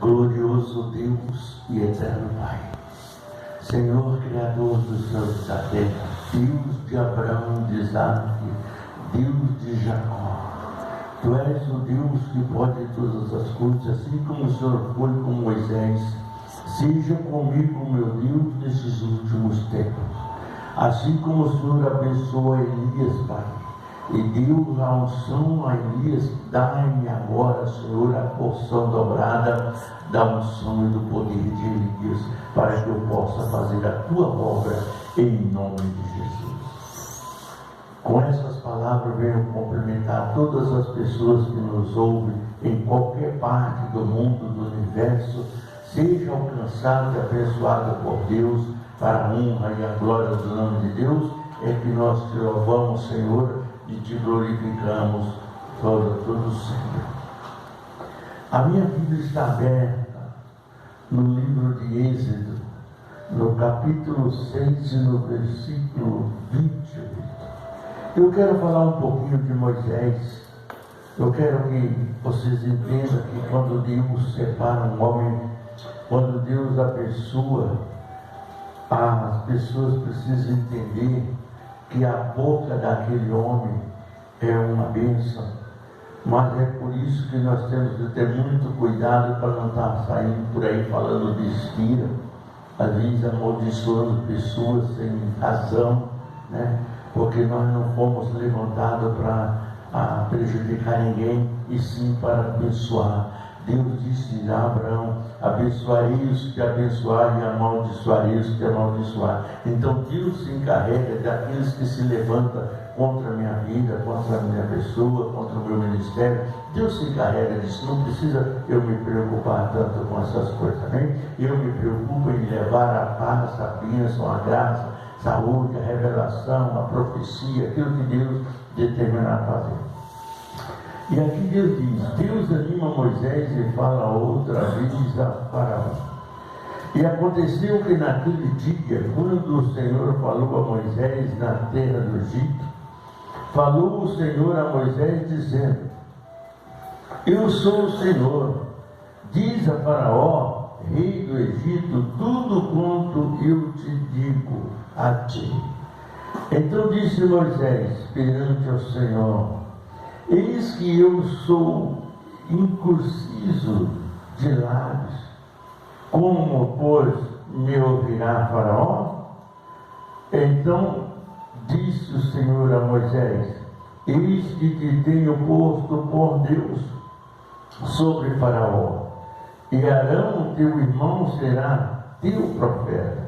Glorioso Deus e eterno Pai, Senhor Criador dos céus e da terra, Deus de Abraão, de Isaac, Deus de Jacó, Tu és o Deus que pode todas as coisas, assim como o Senhor foi com Moisés. Seja comigo, meu Deus, nesses últimos tempos, assim como o Senhor abençoa Elias, Pai, e deu a unção a Elias. Dai-me agora, Senhor, a porção dobrada da unção e do poder de Elias, para que eu possa fazer a Tua obra em nome de Jesus. Com essas palavras venho cumprimentar todas as pessoas que nos ouvem em qualquer parte do mundo, do universo. Seja alcançado e abençoado por Deus, para a honra e a glória do nome de Deus. É que nós te louvamos, Senhor, e te glorificamos todo sempre. A minha Bíblia está aberta no livro de Êxodo, no capítulo 6 e no versículo 28. Eu quero falar um pouquinho de Moisés. Eu quero que vocês entendam que quando Deus separa um homem, quando Deus abençoa, as pessoas precisam entender que a boca daquele homem é uma bênção. Mas é por isso que nós temos que ter muito cuidado para não estar saindo por aí falando besteira, às vezes amaldiçoando pessoas sem razão, né? Porque nós não fomos levantados para prejudicar ninguém, e sim para abençoar. Deus disse a Abraão: abençoarei os que abençoarem e amaldiçoarei os que amaldiçoarem. Então Deus se encarrega daqueles que se levantam contra a minha vida, contra a minha pessoa, contra o meu ministério. Deus se encarrega disso. Não precisa eu me preocupar tanto com essas coisas, né? Eu me preocupo em levar a paz, a bênção, a graça, a saúde, a revelação, a profecia, aquilo que Deus determinar a fazer. E aqui Deus diz: Deus anima Moisés e fala outra vez a Faraó. E aconteceu que naquele dia, quando o Senhor falou a Moisés na terra do Egito, falou o Senhor a Moisés dizendo: eu sou o Senhor, diz a Faraó, rei do Egito, tudo quanto eu te digo a ti. Então disse Moisés perante o Senhor: eis que eu sou incircunciso de lábios, como, pois, me ouvirá Faraó? Então disse o Senhor a Moisés: eis que te tenho posto por Deus sobre Faraó, e Arão teu irmão será teu profeta.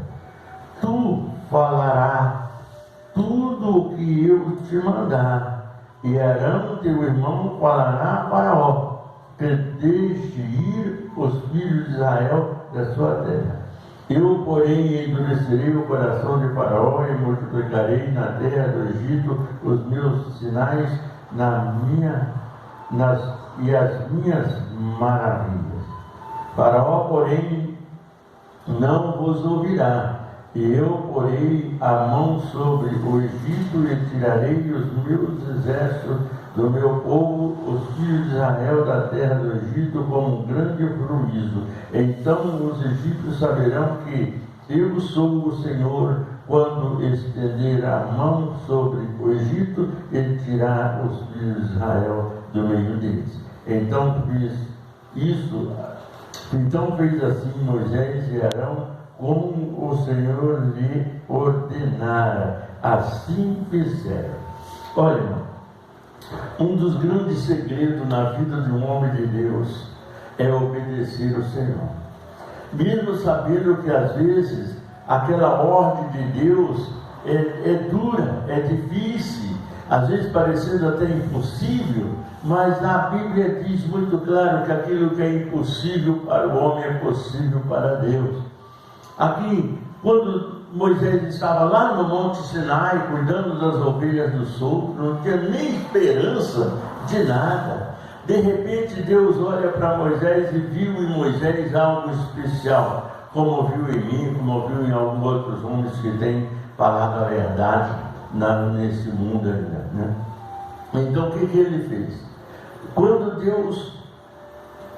Tu falarás tudo o que eu te mandar, e Arão teu irmão falará a Faraó, que deixe ir os filhos de Israel da sua terra. Eu, porém, endurecerei o coração de Faraó e multiplicarei na terra do Egito os meus sinais e as minhas maravilhas. Faraó, porém, não vos ouvirá. E eu porei a mão sobre o Egito e tirarei os meus exércitos do meu povo, os filhos de Israel, da terra do Egito, como um grande prejuízo. Então os egípcios saberão que eu sou o Senhor, quando estender a mão sobre o Egito e tirar os filhos de Israel do meio deles. Então fez assim Moisés e Arão, como o Senhor lhe ordenara, assim fizeram. Olha, um dos grandes segredos na vida de um homem de Deus é obedecer ao Senhor. Mesmo sabendo que às vezes aquela ordem de Deus é dura, é difícil, às vezes parecendo até impossível, mas a Bíblia diz muito claro que aquilo que é impossível para o homem é possível para Deus. Aqui, quando Moisés estava lá no Monte Sinai, cuidando das ovelhas do sogro, não tinha nem esperança de nada. De repente, Deus olha para Moisés e viu em Moisés algo especial, como viu em mim, como viu em alguns outros homens que têm falado a verdade nesse mundo ainda, né? Então, o que ele fez? Quando Deus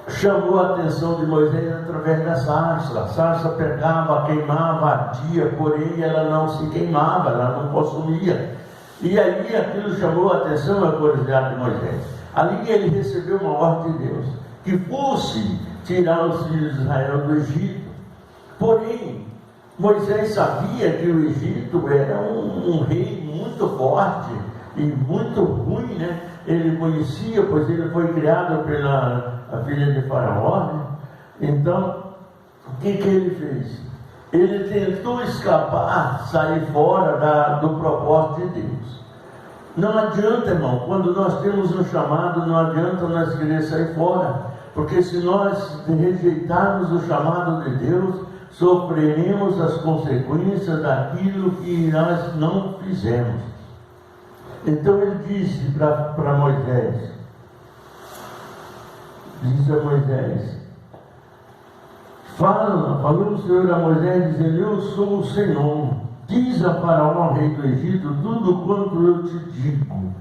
chamou a atenção de Moisés através da sarça. A sarça pegava, queimava, ardia, porém ela não se queimava, ela não consumia. E aí aquilo chamou a atenção e a curiosidade de Moisés. Ali ele recebeu uma ordem de Deus, que fosse tirar os filhos de Israel do Egito. Porém, Moisés sabia que o Egito era um rei muito forte e muito ruim, né? Ele conhecia, pois ele foi criado pela filha de Faraó, né? Então, o que ele fez? Ele tentou escapar, sair fora do propósito de Deus. Não adianta, irmão, quando nós temos um chamado, não adianta nós querer sair fora, porque se nós rejeitarmos o chamado de Deus, sofreremos as consequências daquilo que nós não fizemos. Então ele disse para Moisés, disse a Moisés, falou o Senhor a Moisés, dizendo: eu sou o Senhor, diz a Faraó, rei do Egito, tudo quanto eu te digo.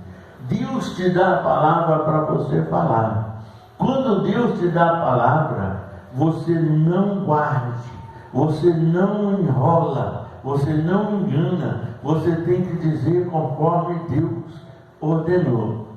Deus te dá a palavra para você falar. Quando Deus te dá a palavra, você não guarde, você não enrola, você não engana, você tem que dizer conforme Deus ordenou.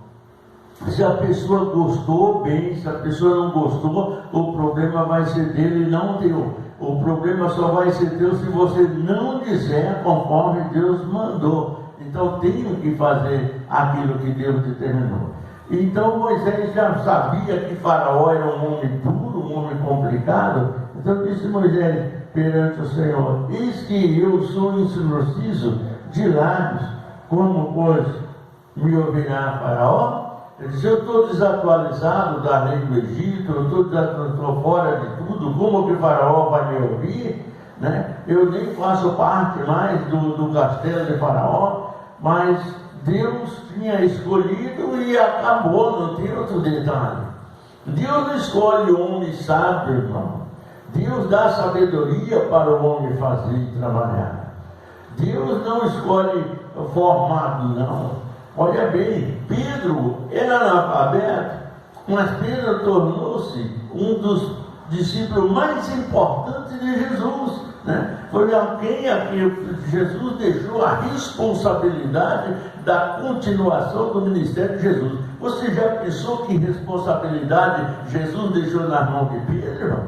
Se a pessoa gostou, bem; se a pessoa não gostou, o problema vai ser dele e não teu. O problema só vai ser teu se você não disser conforme Deus mandou. Então tenho que fazer aquilo que Deus determinou. Então Moisés já sabia que Faraó era um homem duro, um homem complicado. Então disse Moisés perante o Senhor: eis que eu sou incircunciso de lábios, como pois me ouvirá Faraó? Ele disse: eu estou desatualizado da lei do Egito, eu estou fora de tudo, como que Faraó vai me ouvir? Né? Eu nem faço parte mais do castelo de Faraó, mas Deus tinha escolhido e acabou, não tem outro detalhe. Deus não escolhe o homem sábio, irmão. Deus dá sabedoria para o homem fazer e trabalhar. Deus não escolhe formado, não. Olha bem, Pedro era analfabeto, mas Pedro tornou-se um dos discípulos mais importantes de Jesus, né? Foi alguém a que Jesus deixou a responsabilidade da continuação do ministério de Jesus. Você já pensou que responsabilidade Jesus deixou nas mãos de Pedro?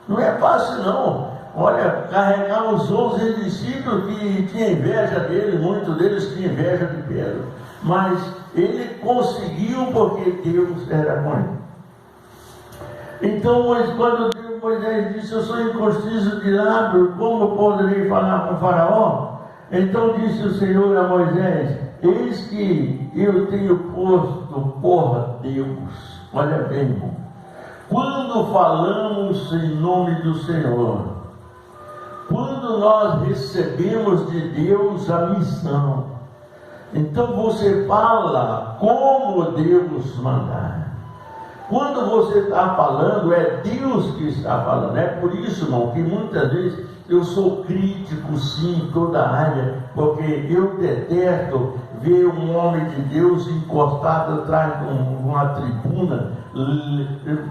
Não é fácil, não. Olha, carregar os 11 discípulos que tinham inveja dele, muitos deles tinham inveja de Pedro, mas ele conseguiu porque Deus era com ele. Então, quando Moisés disse: eu sou incircunciso de lábios, como poderei falar com Faraó? Então disse o Senhor a Moisés: eis que eu tenho posto por Deus. Olha bem, irmão, quando falamos em nome do Senhor, quando nós recebemos de Deus a missão, então você fala como Deus mandar. Quando você está falando, é Deus que está falando. É por isso, irmão, que muitas vezes eu sou crítico, sim, em toda a área, porque eu detesto ver um homem de Deus encostado atrás de uma tribuna.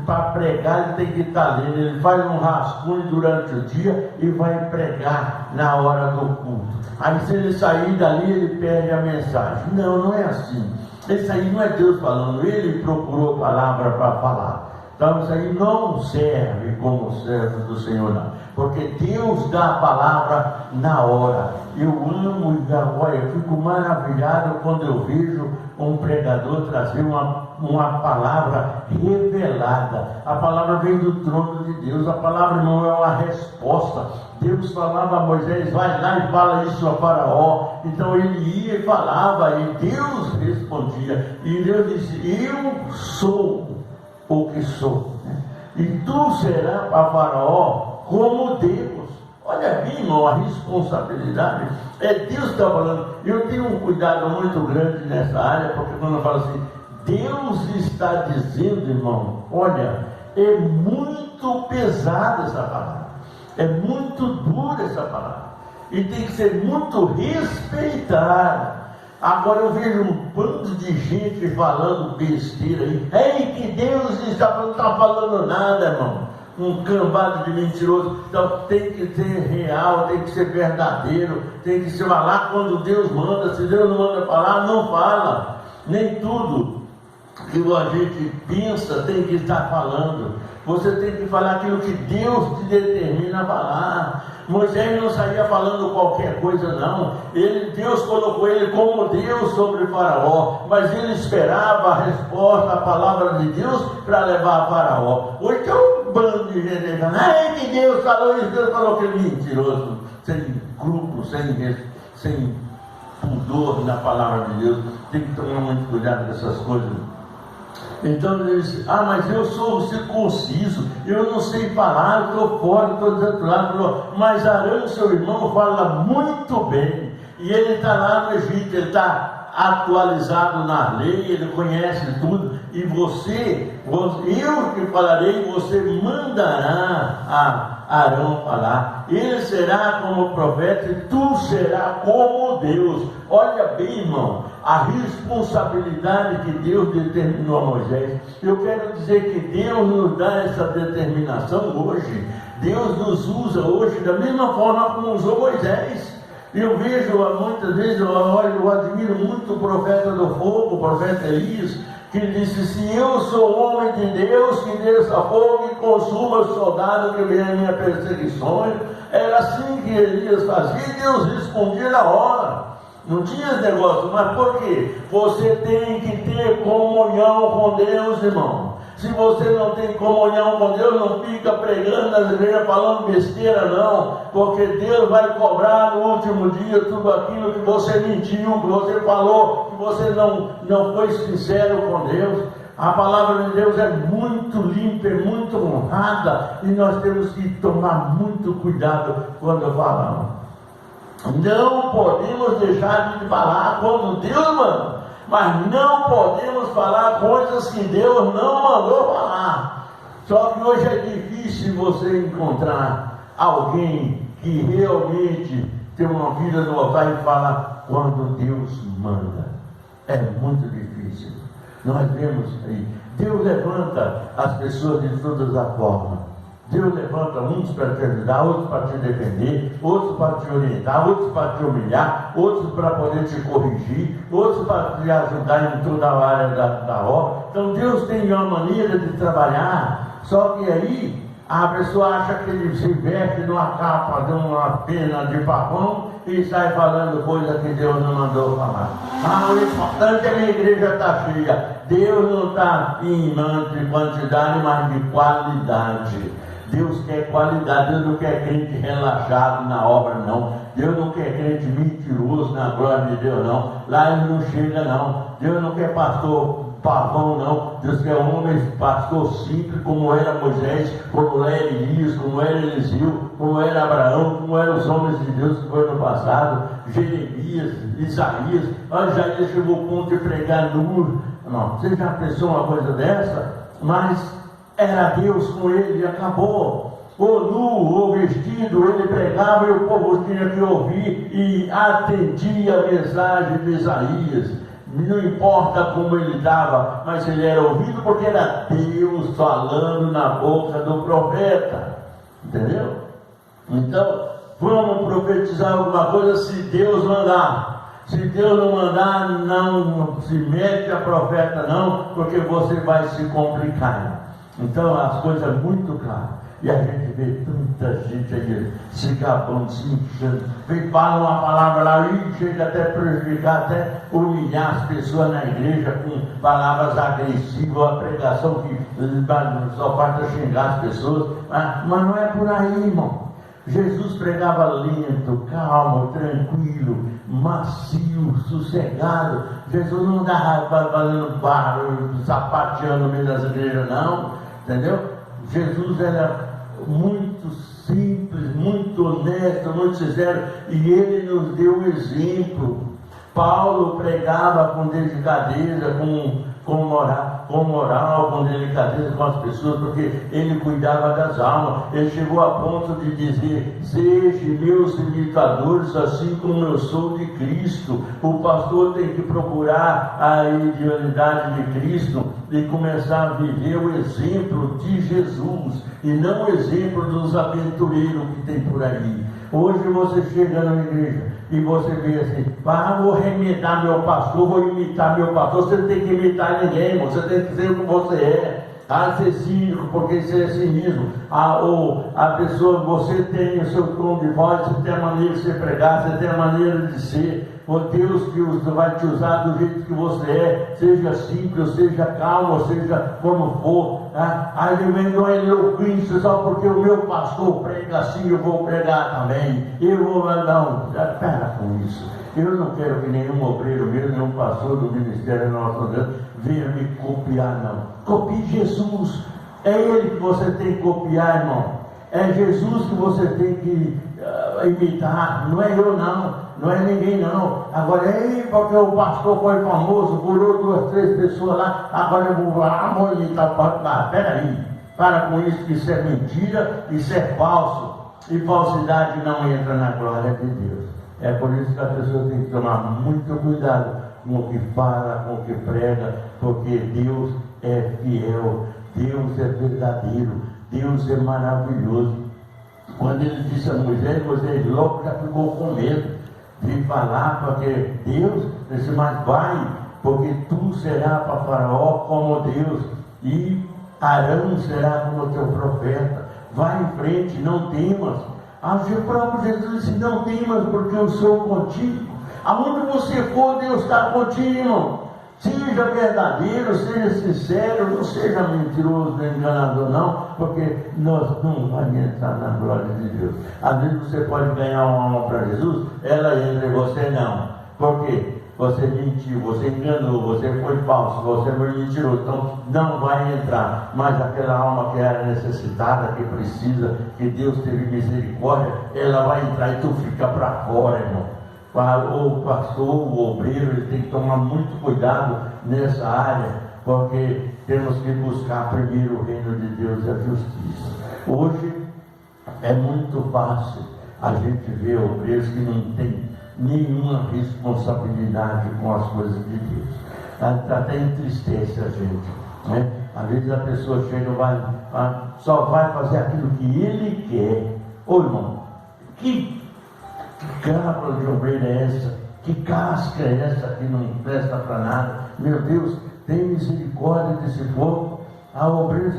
Para pregar, ele tem que estar lendo. Ele faz um rascunho durante o dia e vai pregar na hora do culto. Aí, se ele sair dali, ele perde a mensagem. Não, não é assim. Isso aí não é Deus falando, ele procurou palavra para falar. Então isso aí não serve como servo do Senhor, não. Porque Deus dá a palavra na hora. Eu amo e agora eu fico maravilhado quando eu vejo um pregador trazer uma palavra revelada. A palavra vem do trono de Deus, a palavra não é uma resposta. Deus falava a Moisés: vai lá e fala isso a Faraó. Então ele ia e falava, e Deus respondia. E Deus disse: eu sou o que sou, e tu serás para Faraó como Deus. Olha bem, irmão, a responsabilidade. É Deus que está falando. Eu tenho um cuidado muito grande nessa área, porque quando eu falo assim, Deus está dizendo, irmão, olha, é muito pesada essa palavra, é muito dura essa palavra, e tem que ser muito respeitada. Agora eu vejo um bando de gente falando besteira aí. Ei, que Deus não está falando nada, irmão. Um cambado de mentiroso. Então tem que ser real, tem que ser verdadeiro, tem que se falar quando Deus manda. Se Deus não manda falar, não fala. Nem tudo que a gente pensa tem que estar falando. Você tem que falar aquilo que Deus te determina a falar. Moisés não saía falando qualquer coisa, não. Deus colocou ele como Deus sobre Faraó, mas ele esperava a resposta, a palavra de Deus para levar a Faraó. Hoje tem um bando de gente falando, ai que Deus falou isso, Deus falou que é mentiroso, sem grupo, sem pudor na palavra de Deus. Tem que tomar muito cuidado com essas coisas. Então ele disse, mas eu sou circunciso, eu não sei falar, eu estou fora, estou desaturado. Mas Arão, seu irmão, fala muito bem. E ele está lá no Egito, ele está atualizado na lei, ele conhece tudo. E eu que falarei, você mandará a Arão falar. Ele será como profeta e tu serás como Deus. Olha bem, irmão, a responsabilidade que Deus determinou a Moisés. Eu quero dizer que Deus nos dá essa determinação hoje. Deus nos usa hoje da mesma forma como usou Moisés. Eu vejo muitas vezes, eu admiro muito o profeta do fogo, o profeta Elias, que disse, se eu sou homem de Deus, que desça fogo e consuma os soldados que vêm a minha perseguições. Era assim que Elias fazia e Deus respondia na hora. Não tinha esse negócio, mas por quê? Você tem que ter comunhão com Deus, irmão. Se você não tem comunhão com Deus, não fica pregando nas igrejas falando besteira, não. Porque Deus vai cobrar no último dia tudo aquilo que você mentiu, que você falou, que você não foi sincero com Deus. A palavra de Deus é muito limpa, é muito honrada. E nós temos que tomar muito cuidado quando falamos. Não podemos deixar de falar quando Deus manda. Mas não podemos falar coisas que Deus não mandou falar. Só que hoje é difícil você encontrar alguém que realmente tem uma vida no altar e fala quando Deus manda. É muito difícil. Nós vemos aí, Deus levanta as pessoas de todas as formas. Deus levanta uns para te ajudar, outros para te defender, outros para te orientar, outros para te humilhar, outros para poder te corrigir, outros para te ajudar em toda a área da obra. Então Deus tem uma maneira de trabalhar, só que aí a pessoa acha que ele se veste numa capa de uma pena de papão e sai falando coisa que Deus não mandou falar. O importante é que a igreja está cheia. Deus não está em mão de quantidade, mas de qualidade. Deus quer qualidade, Deus não quer crente relaxado na obra, não. Deus não quer crente mentiroso na glória de Deus, não. Lá ele não chega, não. Deus não quer pastor pavão, não. Deus quer homem, pastor simples, como era Moisés, como era Elias, como era Eliseu, como era Abraão, como eram os homens de Deus que foram no passado, Jeremias, Isaías. Isaías chegou ao ponto de pregar nu. Não, você já pensou uma coisa dessa? Mas era Deus com ele e acabou. Ou nu, ou vestido, ele pregava e o povo tinha que ouvir e atendia a mensagem de Isaías. Não importa como ele estava, mas ele era ouvido porque era Deus falando na boca do profeta. Entendeu? Então, vamos profetizar alguma coisa se Deus mandar. Se Deus não mandar, não se mete a profeta não, porque você vai se complicar. Então as coisas são muito claras. E a gente vê tanta gente aí se gabando, se enchendo. Fala uma palavra lá e chega até prejudicar, até humilhar as pessoas na igreja com palavras agressivas, a pregação que só basta xingar as pessoas. Mas não é por aí, irmão. Jesus pregava lento, calmo, tranquilo, macio, sossegado. Jesus não andava fazendo barulho, sapateando no meio das igrejas, não. Entendeu? Jesus era muito simples, muito honesto, muito sincero, e ele nos deu o exemplo. Paulo pregava com delicadeza, com com moral, com delicadeza com as pessoas, porque ele cuidava das almas. Ele chegou a ponto de dizer: sejam meus imitadores, assim como eu sou de Cristo. O pastor tem que procurar a idealidade de Cristo e começar a viver o exemplo de Jesus, e não o exemplo dos aventureiros que tem por aí. Hoje você chega na igreja e você vê assim: vou remedar meu pastor, vou imitar meu pastor. Você não tem que imitar ninguém, irmão. Você tem que ser o que você é. Ser cínico, porque isso é cinismo. Ou a pessoa, você tem o seu tom de voz, você tem a maneira de se pregar, você tem a maneira de ser. O Deus que vai te usar do jeito que você é, seja simples, seja calmo, seja como for. Aí vem uma eloquência só porque o meu pastor prega assim, eu vou pregar também. Eu vou não, pera com isso. Eu não quero que nenhum obreiro meu, nenhum pastor do ministério nosso Deus venha me copiar, não. Copie Jesus. É Ele que você tem que copiar, irmão. É Jesus que você tem que imitar. Não é eu, não. Não é ninguém, não. Agora, porque o pastor foi famoso, curou 2, 3 pessoas lá, agora eu vou lá, vou imitar. Peraí. Para com isso, que isso é mentira, isso é falso. E falsidade não entra na glória de Deus. É por isso que a pessoa tem que tomar muito cuidado com o que fala, com o que prega, porque Deus é fiel, Deus é verdadeiro, Deus é maravilhoso. Quando ele disse a Moisés, Moisés logo já ficou com medo de falar, porque Deus disse: mas vai, porque tu serás para Faraó como Deus, e Arão será como teu profeta. Vai em frente, não temas. O próprio Jesus disse: não temas, porque eu sou contigo. Aonde você for, Deus está contigo, irmão. Seja verdadeiro, seja sincero, não seja mentiroso, nem enganador, não, porque nós não vamos entrar na glória de Deus. Às vezes você pode ganhar uma alma para Jesus, ela entra e você não. Por quê? Você mentiu, você enganou, você foi falso, você foi mentiroso, então não vai entrar. Mas aquela alma que era necessitada, que precisa, que Deus teve misericórdia, ela vai entrar e tu fica para fora, irmão. O pastor, o obreiro, ele tem que tomar muito cuidado nessa área, porque temos que buscar primeiro o reino de Deus e a justiça. Hoje é muito fácil a gente ver obreiros que não tem nenhuma responsabilidade com as coisas de Deus. Até entristece a gente, né? Às vezes a pessoa chega e só vai fazer aquilo que ele quer. Ô irmão, que cabra de ovelha é essa? Que casca é essa que não presta para nada? Meu Deus, tem misericórdia desse povo. A obreira,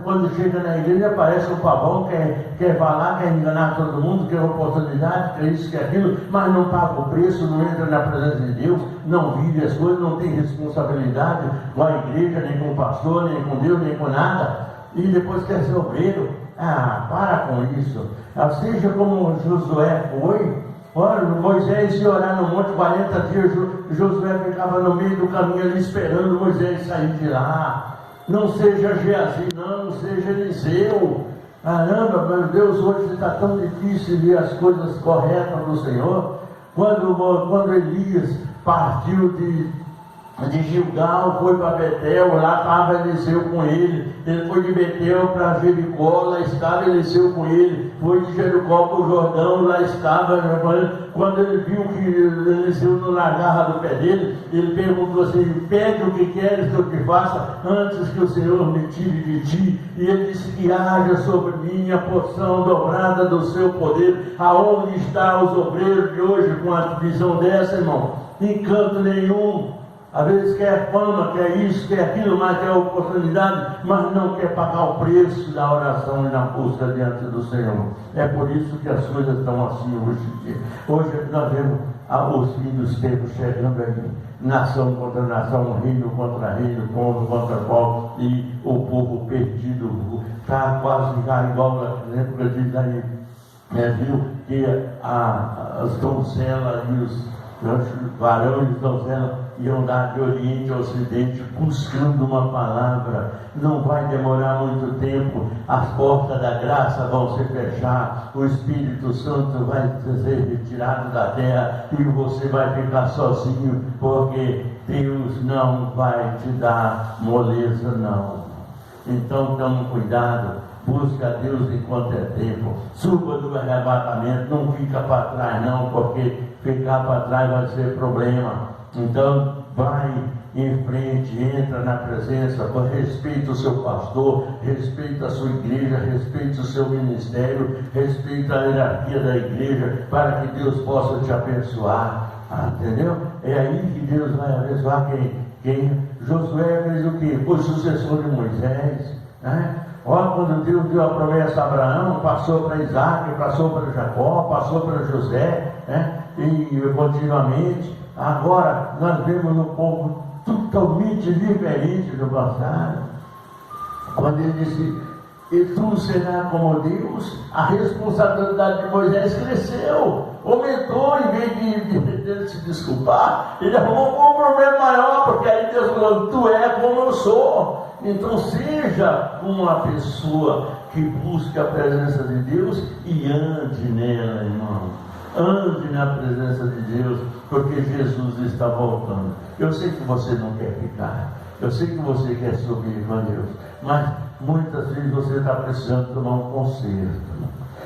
quando chega na igreja, aparece o pavão, quer falar, quer enganar todo mundo, quer oportunidade, quer isso, quer aquilo, mas não paga o preço, não entra na presença de Deus, não vive as coisas, não tem responsabilidade com a igreja, nem com o pastor, nem com Deus, nem com nada, e depois quer ser obreiro. Para com isso. Seja como Josué foi. Olha, Moisés ia orar no monte 40 dias, Josué ficava no meio do caminho ali esperando Moisés sair de lá. Não seja Geazi, não seja Eliseu. Caramba, meu Deus, hoje está tão difícil ver as coisas corretas do Senhor. Quando Elias partiu de Gilgal, foi para Betel, lá estava Eliseu com ele. Ele foi de Betel para Jericó, lá estava Eliseu com ele. Foi de Jericó para o Jordão, lá estava. Quando ele viu que Eliseu não largava do pé dele, ele perguntou assim: pede o que queres que eu te faça, antes que o Senhor me tire de ti. E ele disse: que haja sobre mim a porção dobrada do seu poder. Aonde estão os obreiros de hoje com a visão dessa, irmão? Em canto nenhum. Às vezes quer fama, quer isso, quer aquilo, mas quer oportunidade, mas não quer pagar o preço da oração e da busca diante do Senhor. É por isso que as coisas estão assim hoje em dia. Hoje nós vemos os fins dos tempos chegando aí, nação contra nação, reino contra reino, povo contra povo, e o povo perdido está quase igual na época de Daí. Viu que as donzelas e os varões e donzelas e andar de Oriente a Ocidente buscando uma palavra. Não vai demorar muito tempo, as portas da graça vão se fechar, o Espírito Santo vai ser retirado da terra e você vai ficar sozinho, porque Deus não vai te dar moleza, não. Então tome cuidado, busca a Deus enquanto é tempo, suba do arrebatamento, não fica para trás não, porque ficar para trás vai ser problema. Então vai em frente, entra na presença, respeita o seu pastor, respeita a sua igreja, respeita o seu ministério, respeita a hierarquia da igreja, para que Deus possa te abençoar. Entendeu? É aí que Deus vai abençoar quem? Josué fez o quê? Foi sucessor de Moisés, né? Olha, quando Deus deu a promessa a Abraão, passou para Isaac, passou para Jacó, passou para José, né? E continuamente. Agora nós vemos um povo totalmente diferente do passado. Quando ele disse, e tu serás como Deus, a responsabilidade de Moisés cresceu, aumentou. Em vez de se desculpar, ele arrumou um problema maior, porque aí Deus falou, tu é como eu sou. Então seja uma pessoa que busque a presença de Deus e ande nela, irmão. Ande na presença de Deus, porque Jesus está voltando. Eu sei que você não quer ficar, eu sei que você quer subir com Deus, mas muitas vezes você está precisando tomar um conserto.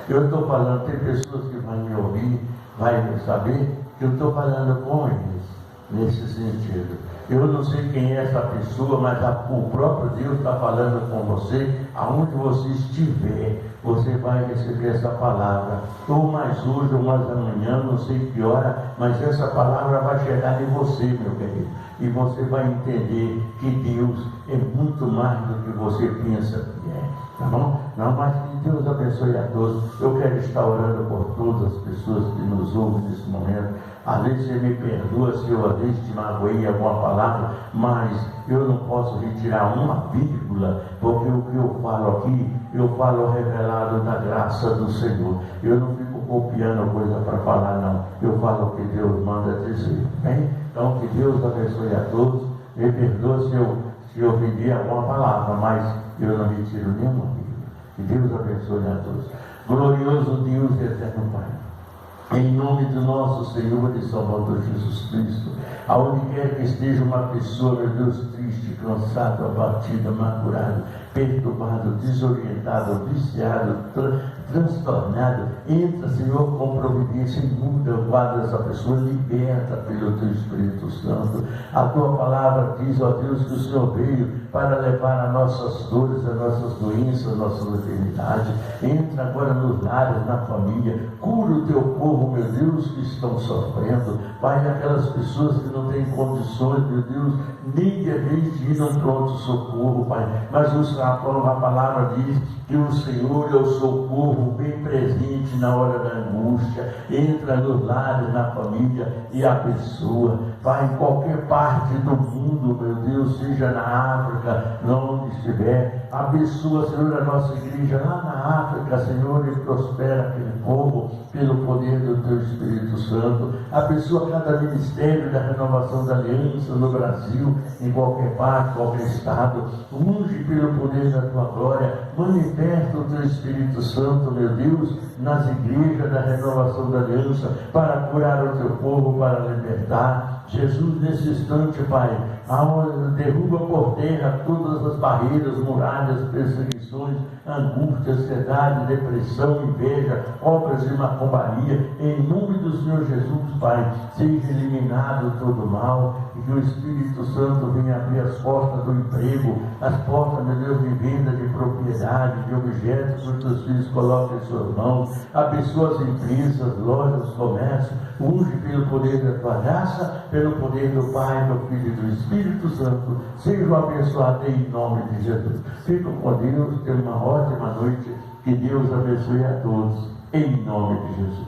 Eu estou falando, tem pessoas que vão me ouvir, vai saber que eu estou falando com eles nesse sentido. Eu não sei quem é essa pessoa, mas o próprio Deus está falando com você. Aonde você estiver, você vai receber essa palavra, ou mais hoje, ou mais amanhã, não sei que hora, mas essa palavra vai chegar em você, meu querido, e você vai entender que Deus é muito mais do que você pensa que é, tá bom? Não, mas que Deus abençoe a todos. Eu quero estar orando por todas as pessoas que nos ouvem nesse momento. Às vezes você me perdoa se eu às vezes te magoei alguma palavra, mas eu não posso retirar uma vírgula, porque o que eu falo aqui, eu falo revelado da graça do Senhor. Eu não fico copiando coisa para falar, não. Eu falo o que Deus manda dizer, bem? Então que Deus abençoe a todos. Me perdoa se eu pedir alguma palavra, mas eu não retiro nenhuma vírgula. Que Deus abençoe a todos. Glorioso Deus e eterno Pai, em nome do nosso Senhor e Salvador Jesus Cristo, aonde quer que esteja uma pessoa, meu Deus, triste, cansado, abatido, amargurado, perturbado, desorientado, viciado, transtornado, entra, Senhor, com providência e muda o quadro dessa pessoa, liberta pelo Teu Espírito Santo. A Tua palavra diz, ó Deus, que o Senhor veio para levar as nossas dores, as nossas doenças, as nossas enfermidades. Entra agora nos lares, na família, cura o Teu povo, meu Deus, que estão sofrendo. Pai, aquelas pessoas que não têm condições, meu Deus, nem de vez de ir num pronto-socorro, Pai, mas a palavra diz que o Senhor é o socorro bem presente na hora da angústia. Entra nos lares, na família e abençoa. Pai, em qualquer parte do mundo, meu Deus, seja na África, onde estiver, abençoa, Senhor, a nossa igreja lá na África, Senhor, e prospera aquele povo pelo poder do Teu Espírito Santo. Abençoa cada ministério da renovação da aliança no Brasil, em qualquer parte, qualquer estado. Unge pelo poder da Tua glória, manifesta o Teu Espírito Santo, meu Deus, nas igrejas da renovação da aliança, para curar o Teu povo, para libertar. Jesus, nesse instante, Pai, derruba por terra todas as barreiras, muralhas, perseguições, angústia, ansiedade, depressão, inveja, obras de macumbaria. Em nome do Senhor Jesus, Pai, seja eliminado todo mal, e que o Espírito Santo venha abrir as portas do emprego, as portas, meu Deus, de venda de propriedade, de objetos que os Teus filhos colocam em suas mãos. Abençoa as empresas, lojas, comércios. Unge pelo poder da Tua graça, pelo poder do Pai, do Filho e do Espírito Santo. Sejam abençoados em nome de Jesus. Fiquem com Deus, tenham uma ótima noite. Que Deus abençoe a todos, em nome de Jesus.